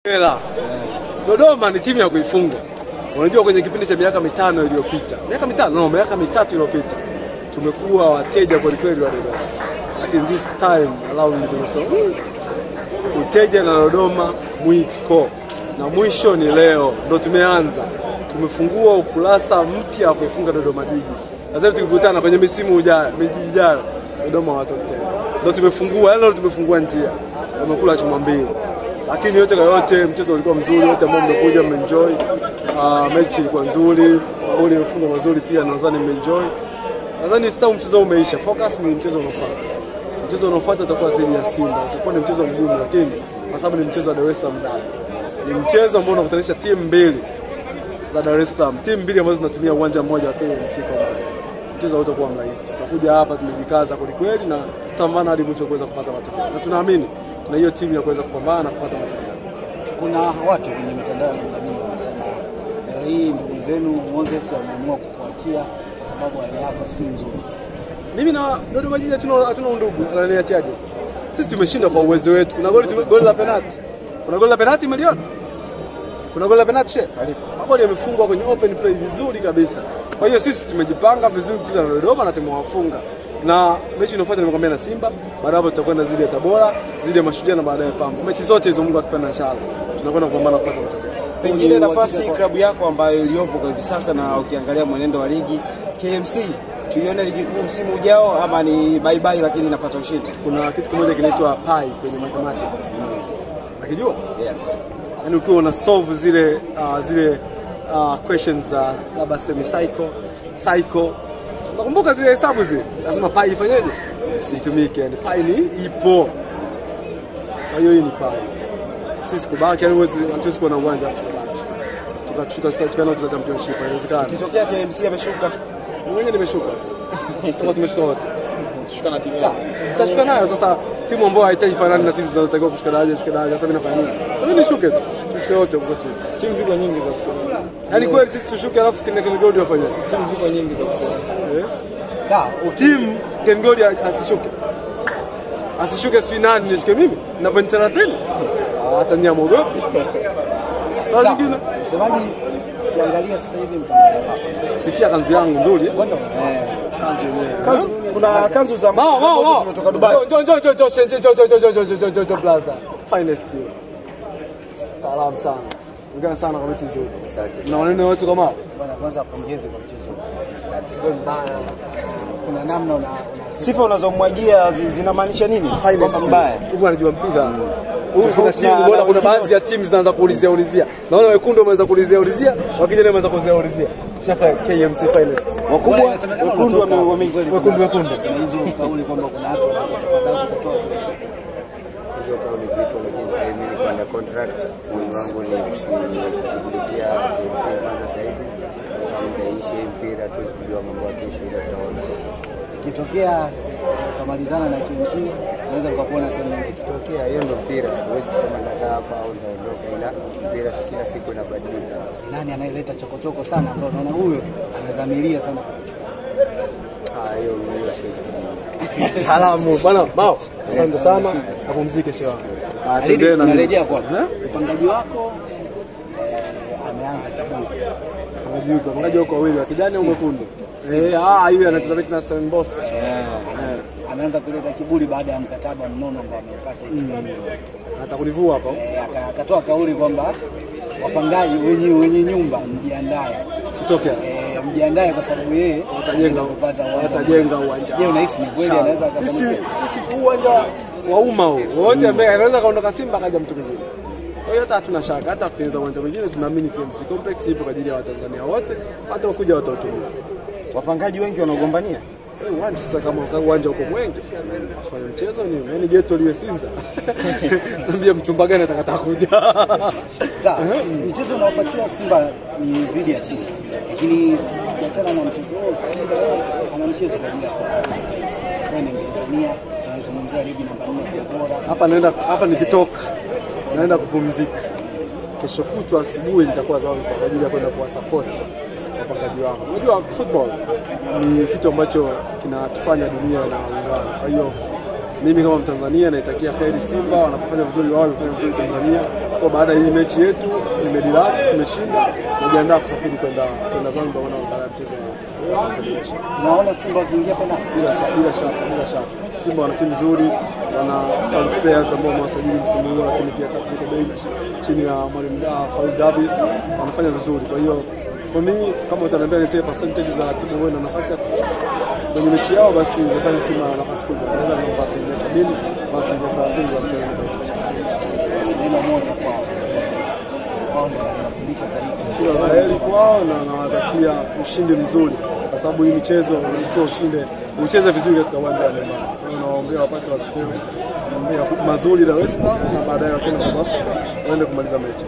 Hela. Dodoma ni timu ya kuifunga. Unajua kwenye kipindi cha miaka 5 iliyopita. Miaka 3 iliyopita. Tumekuwa wateja kwa kweli wa Dodoma. Lakini this time allow me to say, uteja na Dodoma mwiko. Na mwisho ni leo. Ndio tumeanza. Tumefungua ukurasa mpya wa kuifunga Dodoma Jiji. Sasa tukikutana kwenye misimu ijayo, Dodoma watoto. Ndio tumefungua, leo tumefungua njia. Tumekula chuma mbili. Lakini yote kwa yote mchezo ulikuwa mzuri, wote ambao mmekuja mmeenjoy. Mechi ilikuwa nzuri, goli imefunga mazuri pia, nadhani mmeenjoy. Nadhani sasa mchezo umeisha. Focus ni mchezo unaofuata. Mchezo unaofuata utakuwa dhidi ya Simba. Utakuwa ni mchezo mgumu, lakini kwa sababu ni mchezo wa Dar es Salaam ndani. Ni mchezo ambao unakutanisha timu mbili za Dar es Salaam. Timu mbili ambazo zinatumia uwanja mmoja wa KMC Complex. Mchezo utakuwa mrahisi. Tutakuja hapa tumejikaza kwa kweli na tutapambana hadi mwisho kuweza kupata matokeo. Na tunaamini tuna hiyo timu ya kuweza kupambana na kupata matokeo. Kuna watu kwenye mitandao ya kijamii wanasema hii ndugu zenu Moses wameamua kufuatia kwa sababu hali yako si nzuri. Mimi na Dodoma Jiji hatuna undugu na charges. Sisi tumeshinda kwa uwezo wetu. Kuna goli la penalty. Kuna goli la penalty milioni. Kuna goli la penalty she. Magoli yamefungwa kwenye open play vizuri kabisa. Kwa hiyo sisi tumejipanga vizuri kucheza na Dodoma na tumewafunga. Na mechi inayofuata nimekwambia na Simba, baada hapo tutakwenda zidi ya Tabora, zidi ya Mashujaa na baadaye Pamba. Mechi zote hizo Mungu akipenda inshallah. Tunakwenda kupambana kupata matokeo. Pengine nafasi klabu yako ambayo iliyopo kwa hivi sasa na ukiangalia mwenendo wa ligi KMC, tuione ligi kuu msimu ujao ama ni bye bye lakini inapata ushindi? Kuna kitu kimoja kinaitwa pi kwenye mathematics. Unajua? Yes. Yaani ukiwa una solve zile questions za labda semi cycle. Nakumbuka zile hesabu zile. Lazima pi ifanyeje? Usitumike. Yani pi ni ipo. Kwa hiyo hii ni pi. Sisi kubaki yani hatuwezi kuwa na uwanja tukana tuta championship inawezekana. Kitokea KMC ameshuka. Mwenyewe nimeshuka. Tumeshuka wote. Tushuka na timu yao. Tutashuka nayo sasa timu ambayo haitaki fanana na timu zinazotakiwa kushuka daraja, sasa mimi nafanya nini? Sasa mimi nishuke tu. Tushuke wote huko chini. Timu ziko nyingi za kusema. Yaani kweli sisi tushuke alafu Ken Gold wafanye. Timu ziko nyingi za kusema. Sawa, timu Ken Gold asishuke. Asishuke sisi nani nishuke mimi? Na point 30. Hata nyama ogopi. Sasa nyingine. Msemaji ukiangalia sasa hivi mtangazaji wako. Sifia kanzu yangu nzuri. Kwanza kanzu yenyewe. Kanzu kuna kanzu za zimetoka Dubai. Jo Plaza. Finest team. Salamu sana. Ngana sana kwa mechi nzuri. Na wanaona watu kama bwana, kwanza pongeze kwa mchezo mzuri. Asante. Kuna namna sifa unazomwagia zinamaanisha nini? Kwamba mbaya. Huyu anajua mpira. Kuna timu bora, kuna baadhi ya timu zinaanza kuulizia. Naona wekundu wameanza kuulizia, wakija wameanza kuulizia. Shaka KMC finalist. Wakubwa wekundu wekundu. Hizo kauli kwamba kuna watu wanataka kutoa hizo kauli zipo, lakini sasa hivi niko under contract. Mwili wangu ni kushughulikia KMC kwanza sasa hivi. Nitaishi mpira tuwezi kujua mambo ya kesho ile tutaona. Ikitokea kamalizana na KMC naweza kukuona sema ikitokea hiyo ndio mpira. Huwezi kusema ndakaa hapa au ndaondoka, ila mpira kila siku inabadilika. Nani anayeleta chokochoko sana ambao unaona huyo amedhamiria sana kuchukua? Hiyo siwezi kujua. Salamu bwana Mao. Asante sana. Apumzike shewa. Tuendelee na narejea kwa mpangaji wako ameanza kiburi. Mpangaji wako wawili wa kijani au mwekundu? Yule anacheza mechi na Stellenbosch. Ameanza kuleta kiburi baada ya mkataba mnono ambao amepata hivi. Atakulivua hapo. Akatoa kauli kwamba wapangaji wenye nyumba mjiandae. Kitokea. Mjiandae kwa sababu yeye atajenga uwanja. Je, unahisi kweli anaweza sisi uwanja wa umma huo. Wote ambaye anaweza kaondoka Simba kaja mtu mwingine. Kwa hiyo hata hatuna shaka, hata kutengeneza uwanja mwingine tunaamini KMC Complex ipo kwa ajili ya Watanzania wote, hata wakuja watautumia. Wapangaji wengi wanagombania uwanja sasa, kama uwanja uko Mwenge afanye mchezo ni yani geto liwe Sinza. Niambia mchumba gani atakata kuja. Sawa, mchezo unaofuatia Simba ni dhidi ya Simba. Lakini kuachana na mchezo huo, Simba ana mchezo kwa ajili ya wewe ni Tanzania, tunazungumzia ligi namba 4 bora. Hapa nikitoka naenda kupumzika. Kesho kutwa asubuhi nitakuwa Zanzibar kwa ajili ya kwenda kuwa support wapangaji wangu. Unajua football ni kitu ambacho kinatufanya dunia na ungana. Kwa hiyo mimi kama Mtanzania naitakia kheri Simba, wanapofanya vizuri wao, wanafanya vizuri Tanzania. Kwa baada ya hii mechi yetu nimerelax, tumeshinda, najiandaa kusafiri kwenda Zanzibar na mchezo wa Federation. Naona Simba wakiingia finali. Bila shaka. Simba wana timu nzuri, wana players ambao wamewasajili msimu huu, lakini pia technical bench chini ya mwalimu Farid Davis wanafanya vizuri. Kwa hiyo for me, kama utaniambia nitie percentage za timu wewe na nafasi ya kufuzu kwenye mechi yao, basi nadhani Simba wana nafasi kubwa. Naweza nafasi ya 70, basi ni sawa sawa za Simba basi. Neno moja kwa kulisha taifa. Kila laheri kwao na nawatakia ushindi mzuri, kwa sababu hii michezo unakuwa ucheze vizuri katika uwanja wa nyumbani. Naomba wapate matokeo mazuri Dar es Salaam na baadaye wakenda kwa Afrika waende kumaliza mechi.